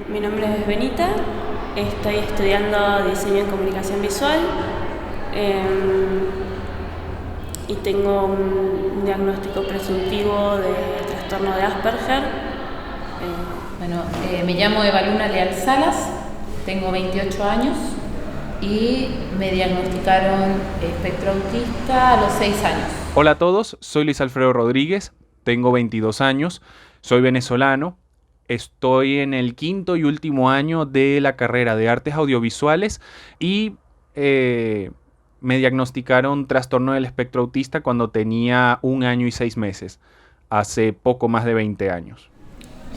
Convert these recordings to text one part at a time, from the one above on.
Mi nombre es Benita, estoy estudiando diseño en comunicación visual y tengo un diagnóstico presuntivo de trastorno de Asperger. Me llamo Eva Luna Leal Salas, tengo 28 años y me diagnosticaron espectro autista a los 6 años. Hola a todos, soy Luis Alfredo Rodríguez, tengo 22 años, soy venezolano, estoy en el quinto y último año de la carrera de artes audiovisuales y me diagnosticaron trastorno del espectro autista cuando tenía 1 año y 6 meses, hace poco más de 20 años.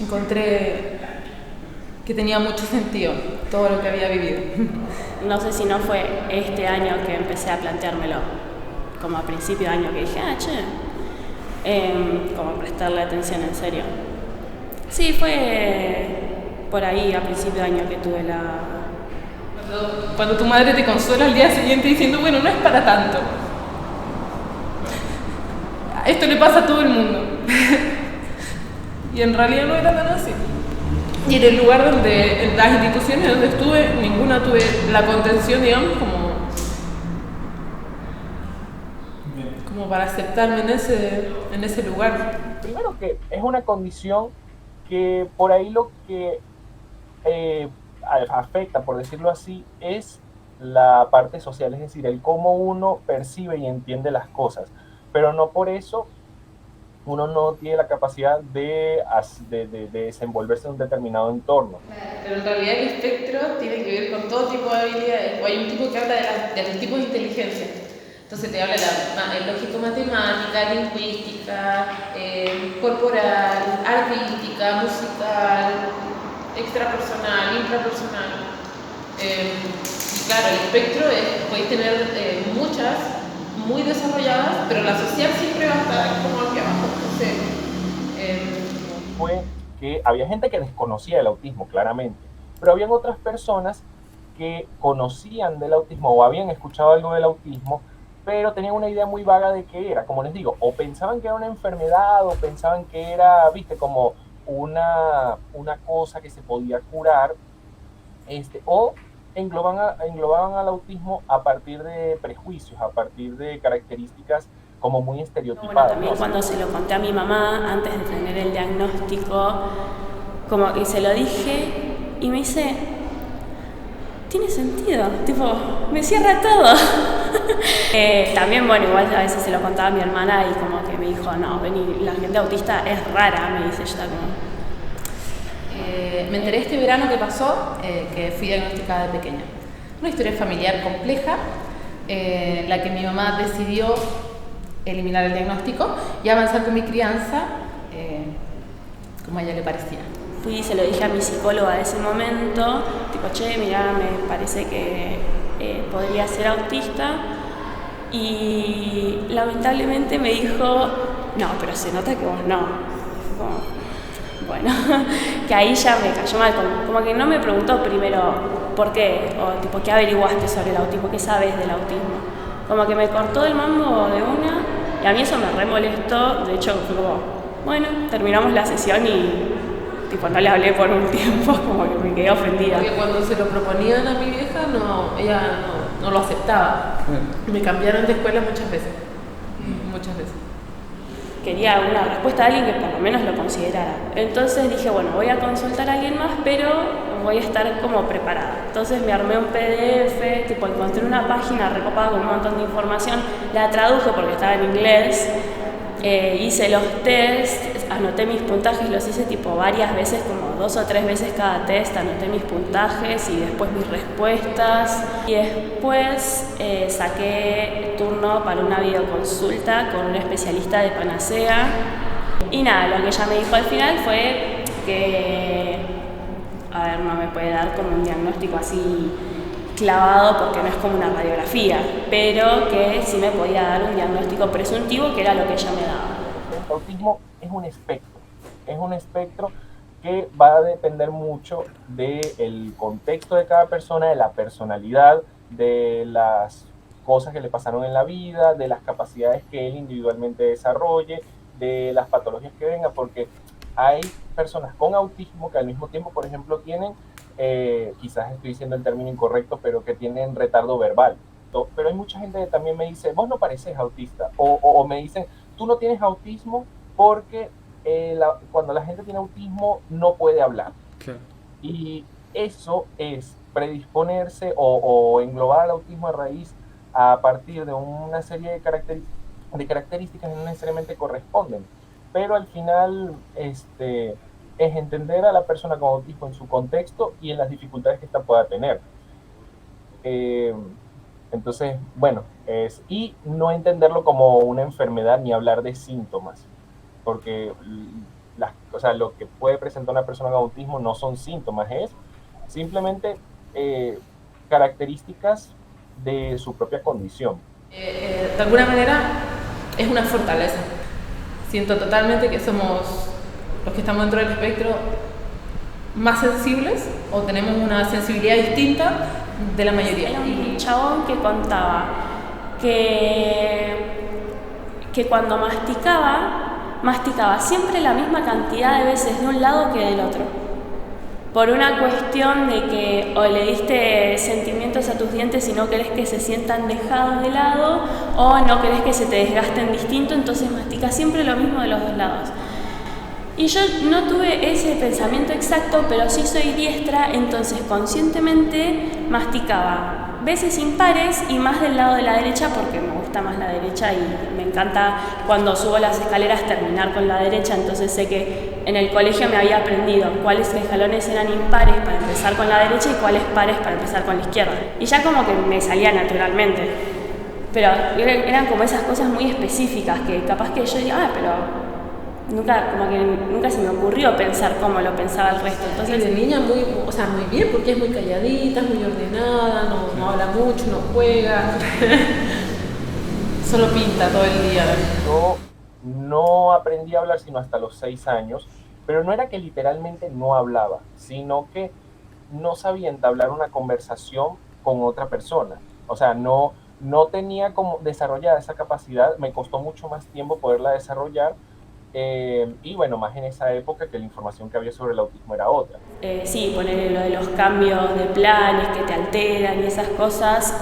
Encontré que tenía mucho sentido todo lo que había vivido. No sé si no fue este año que empecé a planteármelo, como a principio de año que dije, como prestarle atención en serio. Sí, fue por ahí a principio de año que tuve la... Cuando tu madre te consuela al día siguiente diciendo, bueno, no es para tanto. Esto le pasa a todo el mundo. Y en realidad no era tan así. Y en el lugar donde, en las instituciones donde estuve, ninguna tuve la contención, digamos, como para aceptarme en ese lugar. Primero que es una condición que por ahí lo que afecta, por decirlo así, es la parte social, es decir, el cómo uno percibe y entiende las cosas, pero no por eso uno no tiene la capacidad de desenvolverse en un determinado entorno. Pero en realidad el espectro tiene que ver con todo tipo de habilidades, o hay un tipo que habla de los tipos de inteligencia. Entonces te habla de lógico-matemática, lingüística, corporal, artística, musical, extrapersonal, intrapersonal. Y claro, el espectro podéis tener muchas, muy desarrolladas, pero la social siempre va a estar como aquí abajo. Entonces, fue que había gente que desconocía el autismo, claramente, pero habían otras personas que conocían del autismo o habían escuchado algo del autismo, pero tenían una idea muy vaga de qué era, como les digo, o pensaban que era una enfermedad, o pensaban que era, viste, como una cosa que se podía curar, o englobaban al autismo a partir de prejuicios, a partir de características como muy estereotipadas. Bueno, también cuando se lo conté a mi mamá, antes de tener el diagnóstico, como que se lo dije y me dice, tiene sentido, tipo, me cierra todo. También, bueno, igual a veces se lo contaba a mi hermana y como que me dijo, no, vení, la gente autista es rara, me dice, ella como... Me enteré este verano que pasó, que fui diagnosticada de pequeña. Una historia familiar compleja, la que mi mamá decidió eliminar el diagnóstico y avanzar con mi crianza como a ella le parecía. Fui y se lo dije a mi psicóloga de ese momento, tipo, che, mirá, me parece que podría ser autista. Y lamentablemente me dijo, no, pero se nota que vos no. Bueno, que ahí ya me cayó mal, como que no me preguntó primero por qué, o tipo, ¿qué averiguaste sobre el autismo? ¿Qué sabes del autismo? Como que me cortó el mambo de una, y a mí eso me re molestó. De hecho, fue como, bueno, terminamos la sesión y tipo, no le hablé por un tiempo, como que me quedé ofendida. Porque cuando se lo proponían a mi vieja, ella no lo aceptaba. Me cambiaron de escuela muchas veces. Quería una respuesta de alguien que por lo menos lo considerara. Entonces dije, bueno, voy a consultar a alguien más, pero voy a estar como preparada. Entonces me armé un PDF, tipo encontré una página recopada con un montón de información, la traduje porque estaba en inglés, hice los tests, anoté mis puntajes, los hice tipo varias veces, como 2 o 3 veces cada test, anoté mis puntajes y después mis respuestas. Y después saqué turno para una videoconsulta con un especialista de Panacea. Y nada, lo que ella me dijo al final fue que, a ver, no me puede dar como un diagnóstico así clavado porque no es como una radiografía, pero que sí me podía dar un diagnóstico presuntivo, que era lo que ella me daba. El autismo es un espectro que va a depender mucho del contexto de cada persona, de la personalidad, de las cosas que le pasaron en la vida, de las capacidades que él individualmente desarrolle, de las patologías que venga, porque hay personas con autismo que al mismo tiempo, por ejemplo, tienen, quizás estoy diciendo el término incorrecto, pero que tienen retardo verbal. Pero hay mucha gente que también me dice, vos no pareces autista, o me dicen, tú no tienes autismo porque cuando la gente tiene autismo no puede hablar. Claro. Y eso es predisponerse o englobar al autismo a raíz a partir de una serie de características que no necesariamente corresponden. Pero al final es entender a la persona con autismo en su contexto y en las dificultades que ésta pueda tener. Entonces, bueno, y no entenderlo como una enfermedad ni hablar de síntomas, porque o sea, lo que puede presentar una persona con autismo no son síntomas, es simplemente características de su propia condición. De alguna manera es una fortaleza. Siento totalmente que somos los que estamos dentro del espectro más sensibles o tenemos una sensibilidad distinta de la mayoría. Era un chabón que contaba que cuando masticaba siempre la misma cantidad de veces de un lado que del otro. Por una cuestión de que o le diste sentimientos a tus dientes y no querés que se sientan dejados de lado, o no querés que se te desgasten distinto, entonces mastica siempre lo mismo de los dos lados. Y yo no tuve ese pensamiento exacto, pero sí soy diestra, entonces conscientemente masticaba veces impares y más del lado de la derecha porque me gusta más la derecha y me encanta cuando subo las escaleras terminar con la derecha, entonces sé que en el colegio me había aprendido cuáles escalones eran impares para empezar con la derecha y cuáles pares para empezar con la izquierda. Y ya como que me salía naturalmente. Pero eran como esas cosas muy específicas que capaz que yo diría, pero nunca se me ocurrió pensar como lo pensaba el resto. Entonces, de niña muy bien, porque es muy calladita, es muy ordenada, no habla mucho, no juega, solo pinta todo el día. Yo no aprendí a hablar sino hasta los 6 años, pero no era que literalmente no hablaba, sino que no sabía entablar una conversación con otra persona. O sea, no tenía como desarrollada esa capacidad, me costó mucho más tiempo poderla desarrollar. Y bueno, más en esa época que la información que había sobre el autismo era otra. Sí, ponerle lo de los cambios de planes que te alteran y esas cosas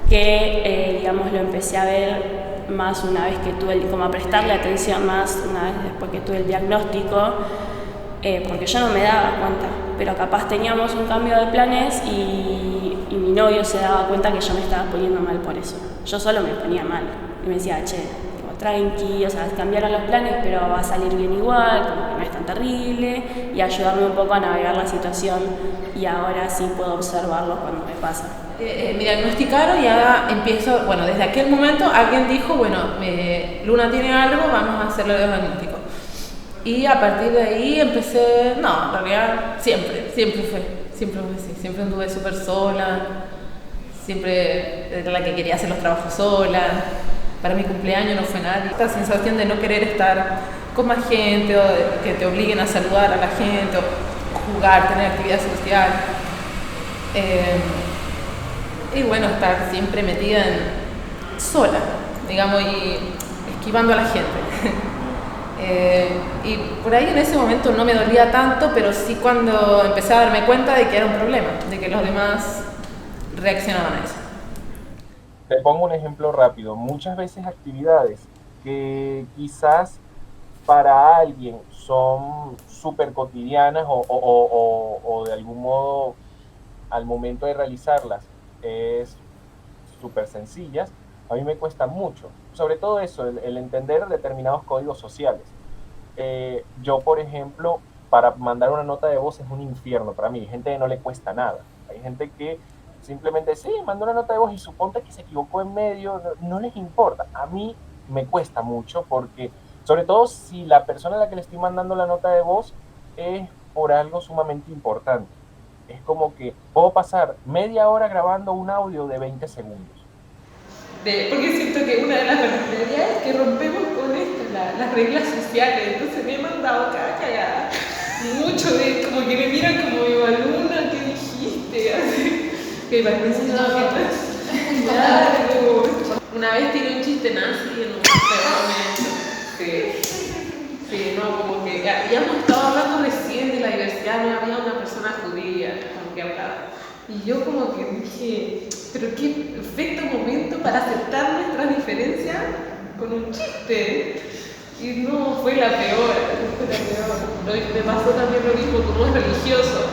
que, digamos, lo empecé a ver más una vez que tuve, como a prestarle atención más una vez después que tuve el diagnóstico, porque yo no me daba cuenta, pero capaz teníamos un cambio de planes y mi novio se daba cuenta que yo me estaba poniendo mal por eso. Yo solo me ponía mal y me decía, che, tranqui, o sea, cambiaron los planes, pero va a salir bien igual, como que no es tan terrible, y ayudarme un poco a navegar la situación, y ahora sí puedo observarlo cuando me pasa. Me diagnosticaron y ahora empiezo, bueno, desde aquel momento alguien dijo, bueno, Luna tiene algo, vamos a hacerle el diagnóstico. Y a partir de ahí empecé, no, en realidad siempre fue así, siempre anduve súper sola, siempre era la que quería hacer los trabajos sola. Para mi cumpleaños no fue nadie. Esta sensación de no querer estar con más gente o de que te obliguen a saludar a la gente o jugar, tener actividad social. Y bueno, estar siempre metida sola, digamos, y esquivando a la gente. Y por ahí en ese momento no me dolía tanto, pero sí cuando empecé a darme cuenta de que era un problema, de que los demás reaccionaban a eso. Te pongo un ejemplo rápido. Muchas veces actividades que quizás para alguien son súper cotidianas o de algún modo al momento de realizarlas es súper sencillas, a mí me cuesta mucho. Sobre todo eso, el entender determinados códigos sociales. Yo, por ejemplo, para mandar una nota de voz es un infierno para mí. Hay gente que no le cuesta nada. Hay gente que simplemente, sí, mandó una nota de voz y suponte que se equivocó en medio, no les importa. A mí me cuesta mucho porque, sobre todo si la persona a la que le estoy mandando la nota de voz es por algo sumamente importante. Es como que puedo pasar media hora grabando un audio de 20 segundos. Porque siento que una de las particularidades es que rompemos con esto, las reglas sociales. Entonces me he mandado cada cagada. Mucho de como que me miran como Eva Luna, ¿qué dijiste? Así. Que parece largo. Una vez tiré un chiste nazi en un momento. Sí. Sí, no, como que habíamos estado hablando recién de la diversidad, no había una persona judía con que hablar. Y yo como que dije, pero qué perfecto momento para aceptar nuestras diferencias con un chiste. Y no, fue la peor, fue la peor. Me pasó también lo mismo con un religioso.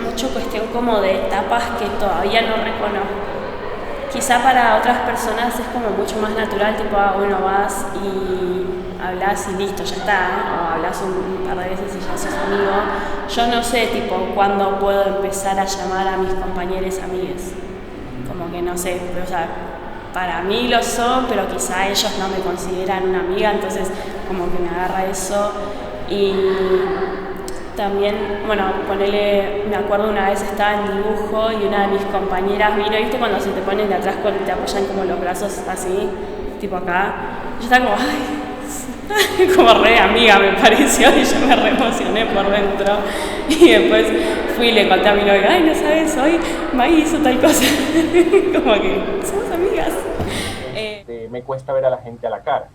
Mucho cuestión como de etapas que todavía no reconozco. Quizá para otras personas es como mucho más natural, tipo, bueno, vas y hablas y listo, ya está, o hablas un par de veces y ya sos amigo. Yo no sé, tipo, cuándo puedo empezar a llamar a mis compañeros amigues. Como que no sé, pero, o sea, para mí lo son, pero quizá ellos no me consideran una amiga, entonces como que me agarra eso. Y también, bueno, me acuerdo una vez estaba en dibujo y una de mis compañeras vino, ¿viste? Cuando se te ponen de atrás, cuando te apoyan como los brazos así, tipo acá. Yo estaba como, ay, como re amiga me pareció y yo me re emocioné por dentro. Y después fui y le conté a mi novia, ay, no sabes, hoy Maggie hizo tal cosa. Como que somos amigas. Me cuesta ver a la gente a la cara.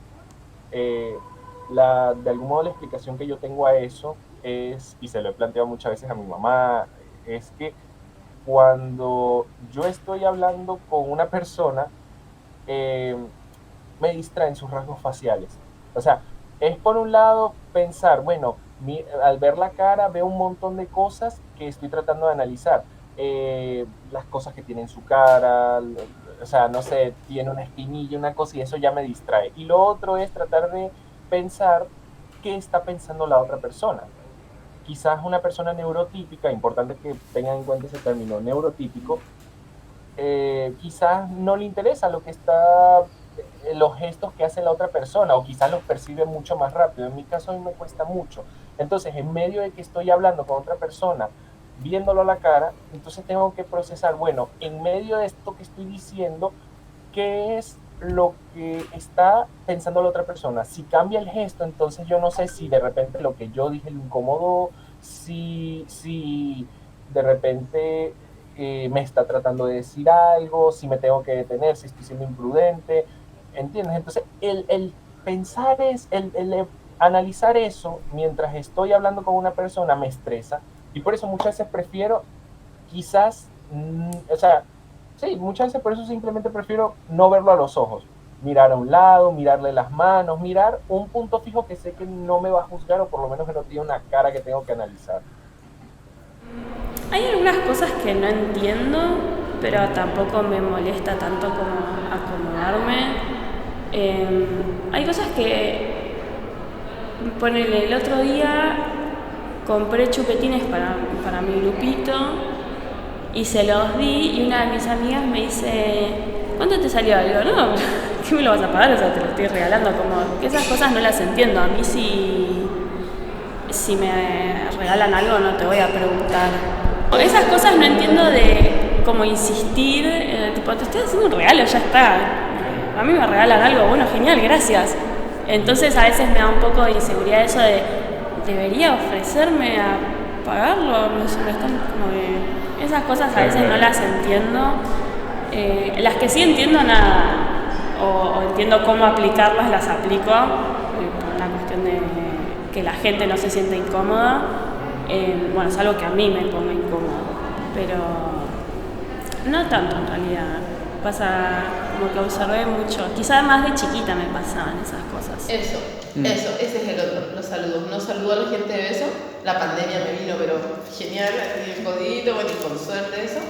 De algún modo la explicación que yo tengo a eso es, y se lo he planteado muchas veces a mi mamá, es que cuando yo estoy hablando con una persona, me distraen sus rasgos faciales. O sea, es por un lado pensar, bueno, al ver la cara veo un montón de cosas que estoy tratando de analizar. Las cosas que tiene en su cara, o sea, no sé, tiene una espinilla, una cosa, y eso ya me distrae. Y lo otro es tratar de pensar qué está pensando la otra persona. Quizás una persona neurotípica, importante que tengan en cuenta ese término, neurotípico, quizás no le interesa lo que está, los gestos que hace la otra persona, o quizás los percibe mucho más rápido. En mi caso a mí me cuesta mucho. Entonces, en medio de que estoy hablando con otra persona, viéndolo a la cara, entonces tengo que procesar, bueno, en medio de esto que estoy diciendo, ¿qué es lo que está pensando la otra persona? Si cambia el gesto, entonces yo no sé si de repente lo que yo dije lo incomodó, si de repente me está tratando de decir algo, si me tengo que detener, si estoy siendo imprudente, ¿entiendes? Entonces el pensar el analizar eso mientras estoy hablando con una persona me estresa, y por eso muchas veces prefiero quizás, o sea, sí, muchas veces por eso simplemente prefiero no verlo a los ojos, mirar a un lado, mirarle las manos, mirar un punto fijo que sé que no me va a juzgar, o por lo menos que no tiene una cara que tengo que analizar. Hay algunas cosas que no entiendo, pero tampoco me molesta tanto como acomodarme. Hay cosas que, ponele, el otro día compré chupetines para mi grupito y se los di, y una de mis amigas me dice, ¿cuánto te salió? Digo, no, ¿qué me lo vas a pagar? O sea, te lo estoy regalando. Como que esas cosas no las entiendo. A mí si me regalan algo no te voy a preguntar. Esas cosas no entiendo de cómo insistir, tipo, te estoy haciendo un regalo, ya está. A mí me regalan algo, bueno, genial, gracias. Entonces a veces me da un poco de inseguridad eso de, ¿debería ofrecerme a pagarlo? Me están como que... Esas cosas a veces no las entiendo. Las que sí entiendo nada, o entiendo cómo aplicarlas, las aplico, por una cuestión de que la gente no se siente incómoda. Bueno, es algo que a mí me ponga incómodo, pero no tanto en realidad. Pasa como que observé mucho, quizás más de chiquita me pasaban esas cosas. Eso, ese es el otro, los saludos. No saludo a la gente de beso, la pandemia me vino, pero genial, así jodido, bueno, y con suerte eso.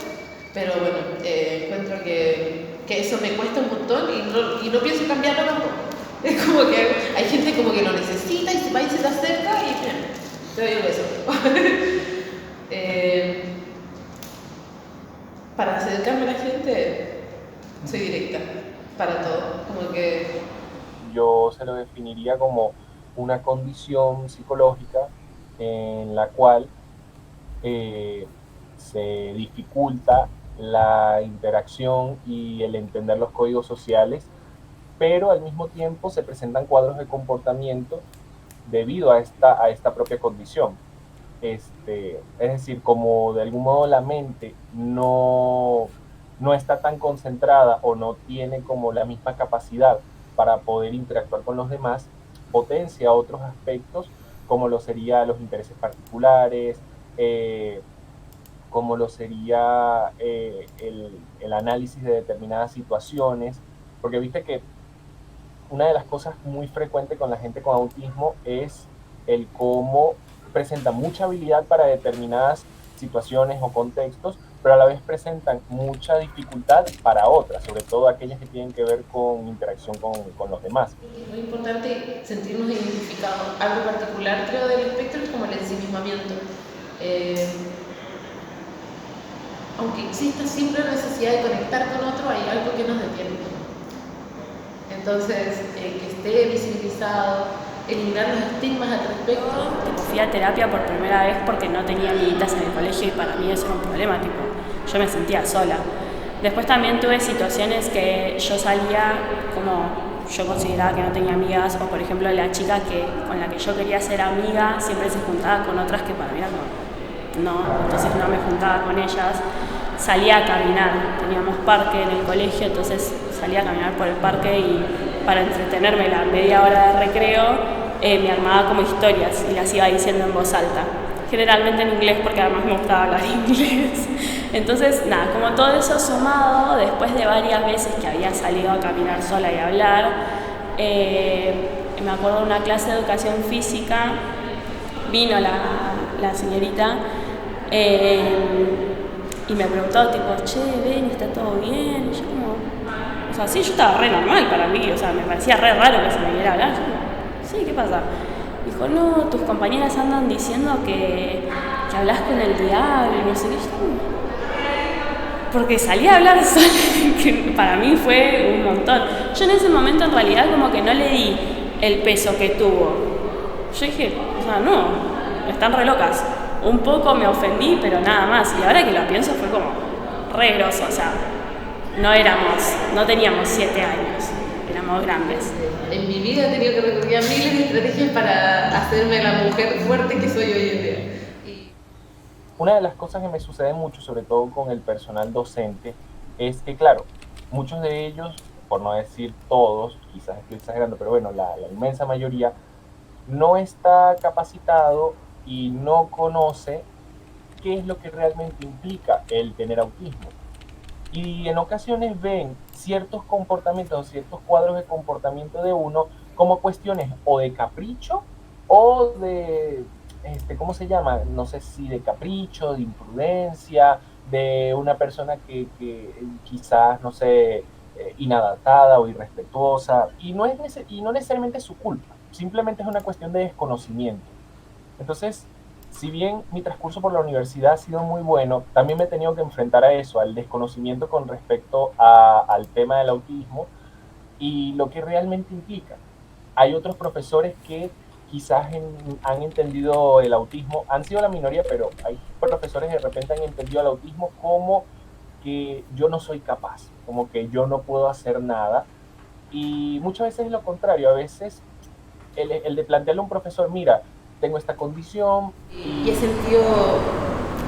Pero bueno, encuentro que eso me cuesta un montón y no pienso cambiarlo tampoco. Es como que hay gente como que lo necesita y se va y se te acerca y bien, te doy un beso. Para acercarme a la gente, soy directa, para todo. Como que... Yo se lo definiría como una condición psicológica en la cual se dificulta la interacción y el entender los códigos sociales, pero al mismo tiempo se presentan cuadros de comportamiento debido a esta propia condición. Es decir, como de algún modo la mente no está tan concentrada o no tiene como la misma capacidad para poder interactuar con los demás, potencia otros aspectos, como lo serían los intereses particulares, como lo sería el análisis de determinadas situaciones, porque viste que una de las cosas muy frecuentes con la gente con autismo es el cómo presenta mucha habilidad para determinadas situaciones o contextos, pero a la vez presentan mucha dificultad para otras, sobre todo aquellas que tienen que ver con interacción con los demás. Es muy importante sentirnos identificados. Algo particular, creo, del espectro es como el ensimismamiento. Aunque exista siempre la necesidad de conectar con otro, hay algo que nos detiene. Entonces, que esté visibilizado, eliminar los estigmas al respecto. Fui a terapia por primera vez porque no tenía amiguitas en el colegio y para mí eso era un problema, yo me sentía sola. Después también tuve situaciones que yo salía como yo consideraba que no tenía amigas, o por ejemplo la chica con la que yo quería ser amiga siempre se juntaba con otras que para mí no, entonces no me juntaba con ellas. Salía a caminar, teníamos parque en el colegio, entonces salía a caminar por el parque y para entretenerme la media hora de recreo me armaba como historias y las iba diciendo en voz alta, generalmente en inglés porque además me gustaba hablar inglés. Entonces nada, como todo eso sumado, después de varias veces que había salido a caminar sola y a hablar, me acuerdo de una clase de educación física, vino la señorita y me preguntó che, ven, ¿está todo bien? Y yo como, o sea, sí, yo estaba re normal para mí, o sea, me parecía re raro que se me viniera a hablar. Yo como, sí, ¿qué pasa? Dijo, no, tus compañeras andan diciendo que hablas con el diablo y no sé qué. Yo, porque salí a hablar sola, que para mí fue un montón. Yo en ese momento en realidad como que no le di el peso que tuvo. Yo dije, o sea, no, están re locas. Un poco me ofendí, pero nada más. Y ahora que lo pienso fue como re groso, o sea, no teníamos 7 años, éramos grandes. En mi vida he tenido que recurrir a miles de estrategias para hacerme la mujer fuerte que soy hoy en día. Una de las cosas que me sucede mucho, sobre todo con el personal docente, es que, claro, muchos de ellos, por no decir todos, quizás estoy exagerando, pero bueno, la inmensa mayoría, no está capacitado y no conoce qué es lo que realmente implica el tener autismo. Y en ocasiones ven ciertos comportamientos o ciertos cuadros de comportamiento de uno como cuestiones o de capricho o de, ¿cómo se llama? No sé si de capricho, de imprudencia, de una persona que quizás, no sé, inadaptada o irrespetuosa. Y no necesariamente es su culpa, simplemente es una cuestión de desconocimiento. Entonces, si bien mi transcurso por la universidad ha sido muy bueno, también me he tenido que enfrentar a eso, al desconocimiento con respecto al tema del autismo y lo que realmente implica. Hay otros profesores que quizás han entendido el autismo, han sido la minoría, pero hay profesores que de repente han entendido el autismo como que yo no soy capaz, como que yo no puedo hacer nada. Y muchas veces es lo contrario, a veces el de plantearle a un profesor, mira, tengo esta condición. Y he sentido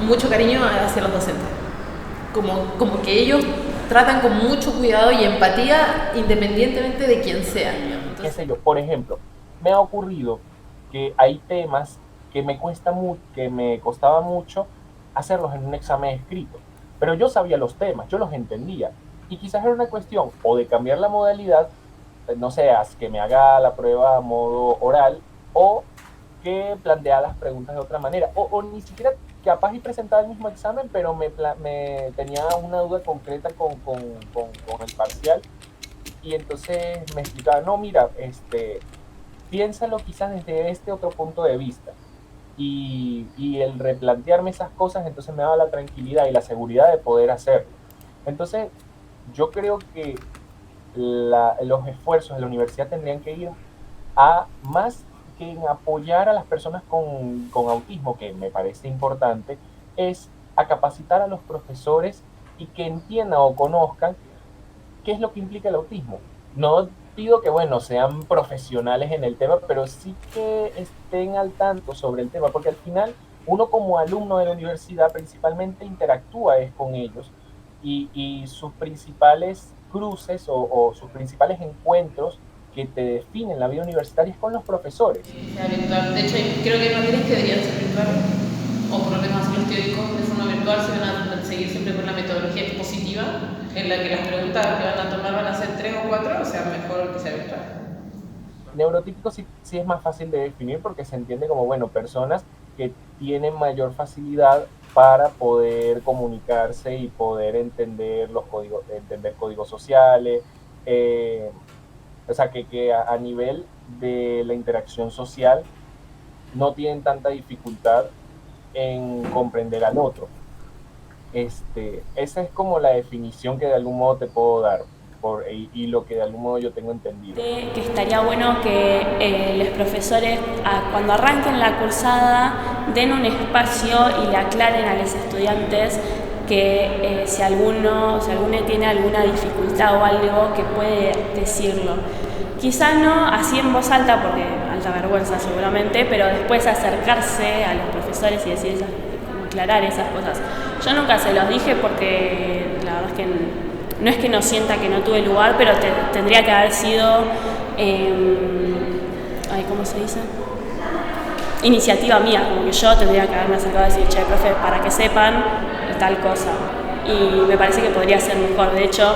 mucho cariño hacia los docentes. Como que ellos tratan con mucho cuidado y empatía independientemente de quién sea. Entonces, qué sé yo, por ejemplo, me ha ocurrido que hay temas que me costaba mucho hacerlos en un examen escrito. Pero yo sabía los temas, yo los entendía. Y quizás era una cuestión o de cambiar la modalidad, no sé, que me haga la prueba a modo oral, o que plantea las preguntas de otra manera, o ni siquiera capaz y presentaba el mismo examen, pero me tenía una duda concreta con el parcial, y entonces me explicaba, no, mira, piénsalo quizás desde este otro punto de vista, y el replantearme esas cosas, entonces me daba la tranquilidad y la seguridad de poder hacerlo. Entonces, yo creo que los esfuerzos de la universidad tendrían que ir a más que en apoyar a las personas con autismo, que me parece importante, es a capacitar a los profesores y que entiendan o conozcan qué es lo que implica el autismo. No pido que, bueno, sean profesionales en el tema, pero sí que estén al tanto sobre el tema, porque al final uno como alumno de la universidad principalmente interactúa con ellos y sus principales cruces o sus principales encuentros que te definen la vida universitaria es con los profesores. Sea virtual. De hecho, creo que hay materias que deberían ser virtuales, o por lo menos hacer los teóricos de forma virtual, si van a seguir siempre con la metodología expositiva, en la que las preguntas que van a tomar van a ser 3 o 4, o sea, mejor que sea virtual. Neurotípico sí es más fácil de definir porque se entiende como, bueno, personas que tienen mayor facilidad para poder comunicarse y poder entender los códigos, entender códigos sociales, o sea, que a nivel de la interacción social no tienen tanta dificultad en comprender al otro. Esa es como la definición que de algún modo te puedo dar y lo que de algún modo yo tengo entendido. Que estaría bueno que los profesores cuando arranquen la cursada den un espacio y le aclaren a los estudiantes que si alguno tiene alguna dificultad o algo que puede decirlo. Quizá no así en voz alta porque alta vergüenza seguramente, pero después acercarse a los profesores y decir aclarar esas cosas. Yo nunca se los dije porque la verdad es que no es que no sienta que no tuve lugar, pero tendría que haber sido, ¿cómo se dice? Iniciativa mía, como que yo tendría que haberme acercado a decir, che, profe, para que sepan tal cosa. Y me parece que podría ser mejor. De hecho,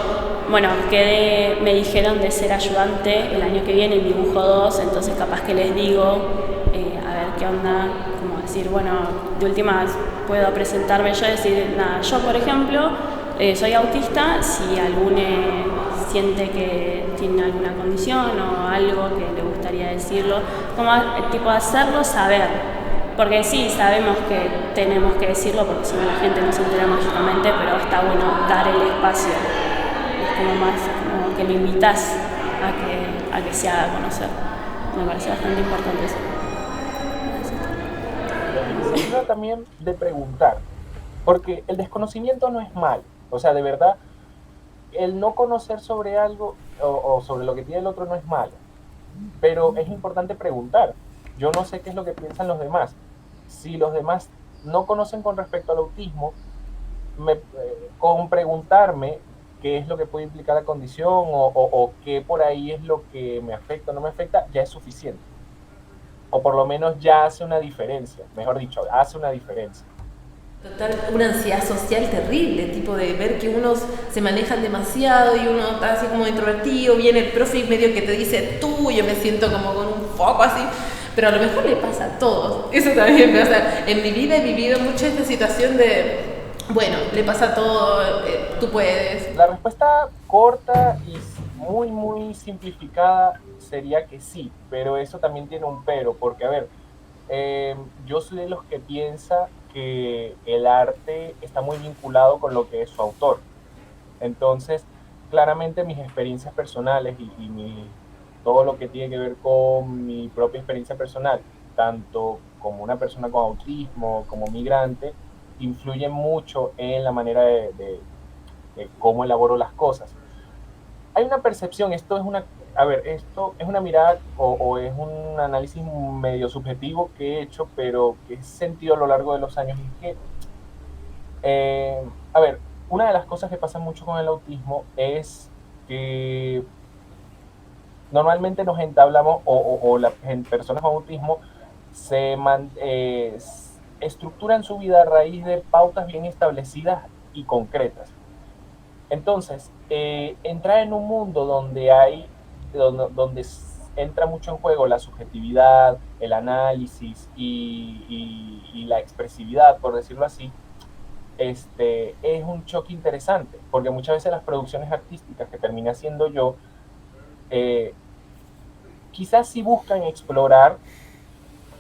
bueno, me dijeron de ser ayudante el año que viene en dibujo 2, entonces capaz que les digo, a ver qué onda, como decir, bueno, de última puedo presentarme yo y decir, nada, yo por ejemplo, soy autista, si alguno siente que tiene alguna condición o algo que le gustaría decirlo, como tipo hacerlo saber, porque sí, sabemos que tenemos que decirlo porque si no la gente no se entera mágicamente, pero está bueno dar el espacio, es como más como que lo invitas a que se haga conocer, me parece bastante importante eso. Se trata también de preguntar, porque el desconocimiento no es mal. O sea, de verdad, el no conocer sobre algo o sobre lo que tiene el otro no es malo, pero es importante preguntar. Yo no sé qué es lo que piensan los demás. Si los demás no conocen con respecto al autismo, con preguntarme qué es lo que puede implicar la condición o qué por ahí es lo que me afecta o no me afecta, ya es suficiente. O por lo menos ya hace una diferencia, mejor dicho, hace una diferencia. Total, una ansiedad social terrible, tipo de ver que unos se manejan demasiado y uno está así como introvertido, viene el profe y medio que te dice tú, yo me siento como con un foco así, pero a lo mejor le pasa a todos. Eso también me pasa. En mi vida he vivido mucho esta situación de, bueno, le pasa a todo, tú puedes. La respuesta corta y muy, muy simplificada sería que sí, pero eso también tiene un pero, porque a ver, yo soy de los que piensa que el arte está muy vinculado con lo que es su autor. Entonces, claramente mis experiencias personales y todo lo que tiene que ver con mi propia experiencia personal, tanto como una persona con autismo, como migrante, influyen mucho en la manera de cómo elaboro las cosas. Hay una percepción, esto es una mirada o es un análisis medio subjetivo que he hecho, pero que he sentido a lo largo de los años. Y es que, una de las cosas que pasa mucho con el autismo es que normalmente nos entablamos, o las personas con autismo estructuran su vida a raíz de pautas bien establecidas y concretas. Entonces, entrar en un mundo donde entra mucho en juego la subjetividad, el análisis y la expresividad, por decirlo así, es un choque interesante, porque muchas veces las producciones artísticas que terminé haciendo yo, quizás sí buscan explorar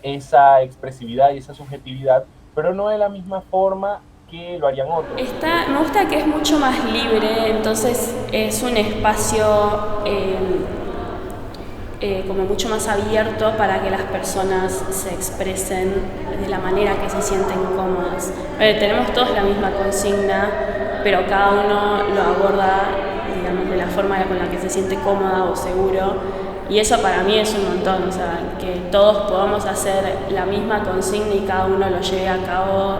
esa expresividad y esa subjetividad, pero no de la misma forma que lo harían otros. Me gusta que es mucho más libre, entonces es un espacio como mucho más abierto para que las personas se expresen de la manera que se sienten cómodas. Tenemos todos la misma consigna, pero cada uno lo aborda, digamos, de la forma con la que se siente cómoda o seguro, y eso para mí es un montón, o sea, que todos podamos hacer la misma consigna y cada uno lo lleve a cabo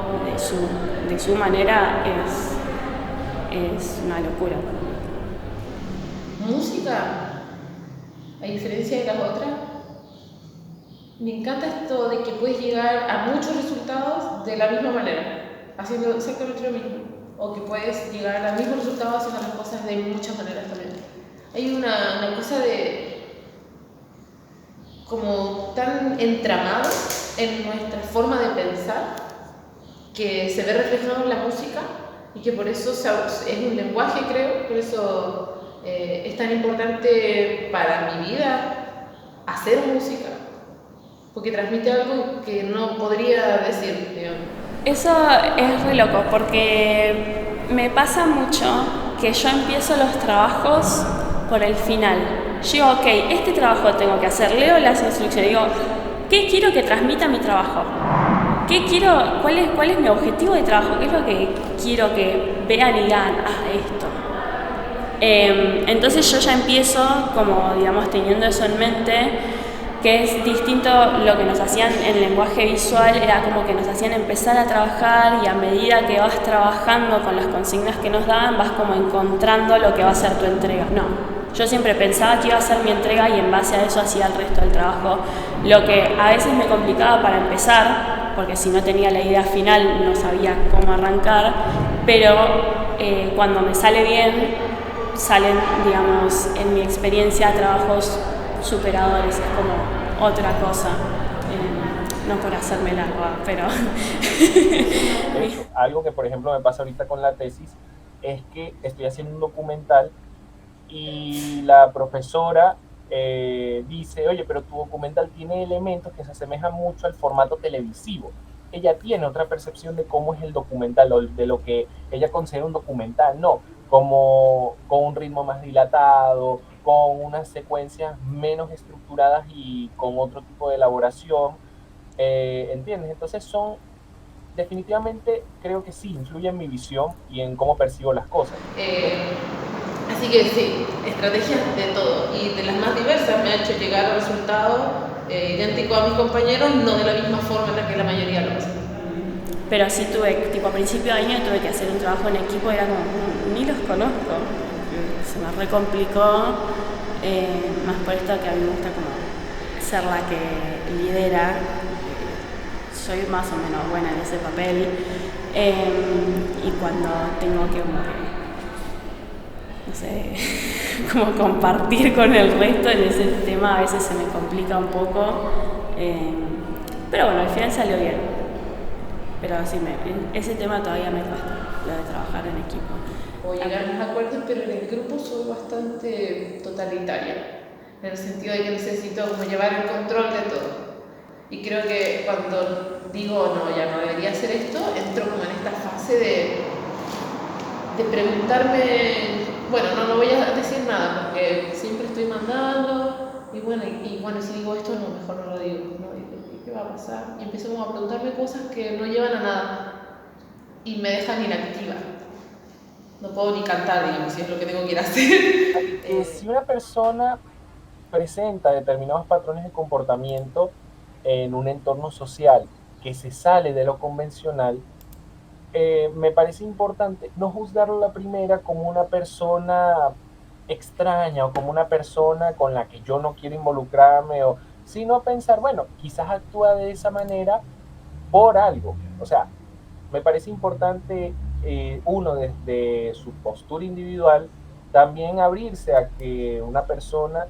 de su manera es una locura. Música. a diferencia de las otras, me encanta esto de que puedes llegar a muchos resultados de la misma manera, haciendo exactamente lo mismo, o que puedes llegar al mismo resultado haciendo las cosas de muchas maneras también. Hay una cosa de como tan entramado en nuestra forma de pensar que se ve reflejado en la música y que por eso es un lenguaje, creo, por eso es tan importante para mi vida hacer música, porque transmite algo que no podría decir, digamos. Eso es re loco, porque me pasa mucho que yo empiezo los trabajos por el final. Yo digo, ok, este trabajo tengo que hacer, leo las instrucciones, digo, ¿qué quiero que transmita mi trabajo? ¿Qué quiero? ¿Cuál es mi objetivo de trabajo? ¿Qué es lo que quiero que vean y digan, esto? Entonces yo ya empiezo, como digamos, teniendo eso en mente, que es distinto lo que nos hacían en lenguaje visual, era como que nos hacían empezar a trabajar y a medida que vas trabajando con las consignas que nos daban, vas como encontrando lo que va a ser tu entrega. No, yo siempre pensaba que iba a ser mi entrega y en base a eso hacía el resto del trabajo, lo que a veces me complicaba para empezar, porque si no tenía la idea final no sabía cómo arrancar, pero cuando me sale bien, salen, digamos, en mi experiencia, trabajos superadores, es como otra cosa, no por hacerme larga, pero... Algo que por ejemplo me pasa ahorita con la tesis es que estoy haciendo un documental y la profesora dice, oye, pero tu documental tiene elementos que se asemejan mucho al formato televisivo. Ella tiene otra percepción de cómo es el documental, o de lo que ella considera un documental, no, como con un ritmo más dilatado, con unas secuencias menos estructuradas y con otro tipo de elaboración, ¿entiendes? Entonces definitivamente creo que sí, influye en mi visión y en cómo percibo las cosas. Así que sí, estrategias de todo y de las más diversas. Me ha hecho llegar a resultados idénticos a mis compañeros, no de la misma forma en la que la mayoría lo hace. Pero sí a principio de año tuve que hacer un trabajo en equipo, era como, ni los conozco, se me recomplicó, más por esto que a mí me gusta como ser la que lidera, soy más o menos buena en ese papel, y cuando tengo que no sé, como compartir con el resto en ese tema a veces se me complica un poco, pero bueno, al final salió bien. Pero sí, ese tema todavía me cuesta, lo de trabajar en equipo. O llegar a los acuerdos, pero en el grupo soy bastante totalitaria, en el sentido de que necesito como llevar el control de todo. Y creo que cuando digo, no, ya no debería hacer esto, entro como en esta fase de preguntarme, bueno, no voy a decir nada, porque siempre estoy mandando, y bueno, si digo esto, no, mejor no lo digo, ¿no? ¿Qué va a pasar? Y empiezo como a preguntarme cosas que no llevan a nada y me dejan inactiva. No puedo ni cantar, digamos, si es lo que tengo que ir a hacer. Si una persona presenta determinados patrones de comportamiento en un entorno social que se sale de lo convencional, me parece importante no juzgarlo a la primera como una persona extraña o como una persona con la que yo no quiero involucrarme, sino pensar, bueno, quizás actúa de esa manera por algo. O sea, me parece importante uno desde su postura individual también abrirse a que una persona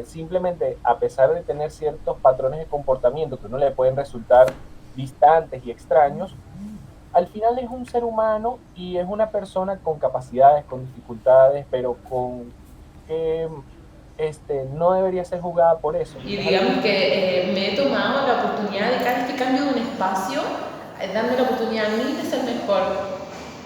simplemente, a pesar de tener ciertos patrones de comportamiento que a uno le pueden resultar distantes y extraños, al final es un ser humano y es una persona con capacidades, con dificultades, pero que no debería ser juzgada por eso. Y digamos que me he tomado la oportunidad de cada vez que cambio de un espacio, darme la oportunidad a mí de ser mejor.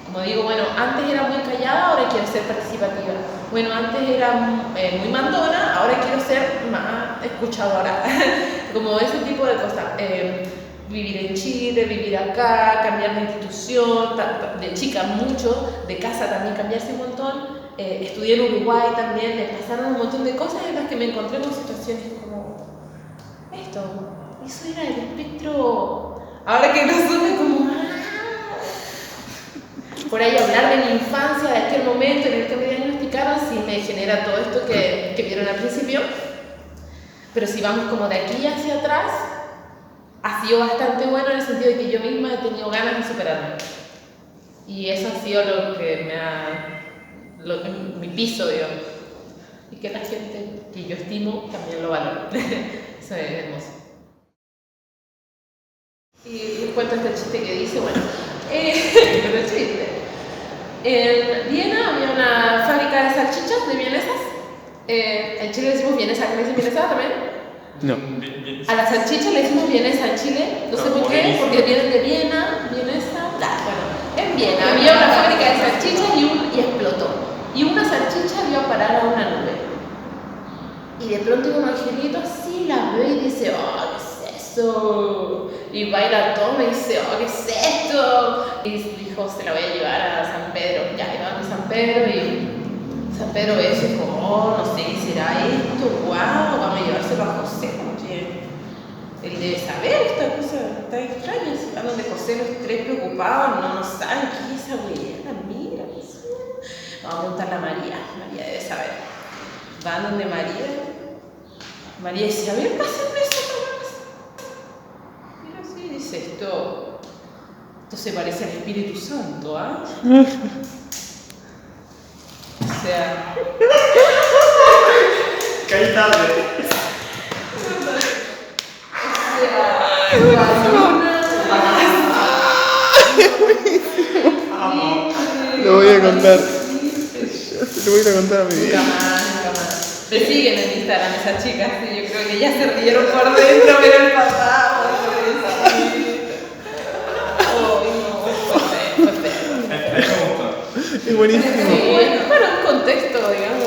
Como digo, bueno, antes era muy callada, ahora quiero ser participativa. Bueno, antes era muy mandona, ahora quiero ser más escuchadora. Como ese tipo de cosas. Vivir en Chile, vivir acá, cambiar de institución, de chica mucho, de casa también cambiarse un montón. Estudié en Uruguay también, me pasaron un montón de cosas en las que me encontré con situaciones como esto, eso era el espectro, ahora que no supe como por ahí hablar de mi infancia, de aquel momento en el que me diagnosticaron. explicaron, sí me genera todo esto que vieron al principio. Pero si vamos como de aquí hacia atrás, ha sido bastante bueno en el sentido de que yo misma he tenido ganas de superarme. Y eso ha sido lo que me ha... mi piso, digamos. Y que la gente que yo estimo también lo valora. Eso es hermoso. Y les cuento este chiste que dice, bueno, el chiste. En Viena había una fábrica de salchichas, de vienesas. En Chile le decimos vienesa, ¿qué le dicen vienesa también? No. A la salchicha le decimos vienesa en Chile, no sé por qué, porque vienen de Viena, vienesa, bueno, en Viena había una fábrica de salchichas y explotó. Y una salchicha dio a parar a una nube. Y de pronto un angelito así la ve y dice, oh, ¿qué es eso? Y va y la toma y dice, oh, ¿qué es esto? Y dijo, se la voy a llevar a San Pedro. Ya, llevaron a San Pedro y San Pedro ve eso y dijo, oh, no sé qué será esto, guau, vamos a llevárselo a José, porque él debe saber esta cosa tan extraña. Van donde José, los tres preocupados, no saben qué es esa weá, mira, vamos a preguntarle a María, María debe saber. Van donde María dice, a ver, pásenme eso, mira así, dice, esto se parece al Espíritu Santo, ¿ah? O sea... Caí tarde. Lo voy a contar. Lo voy a contar a mi vida. Nunca más. Me siguen en Instagram esas chicas y yo creo que ya se rieron por dentro, pero el pasado. Fue feo. Es buenísimo. Sí, para un contexto, digamos.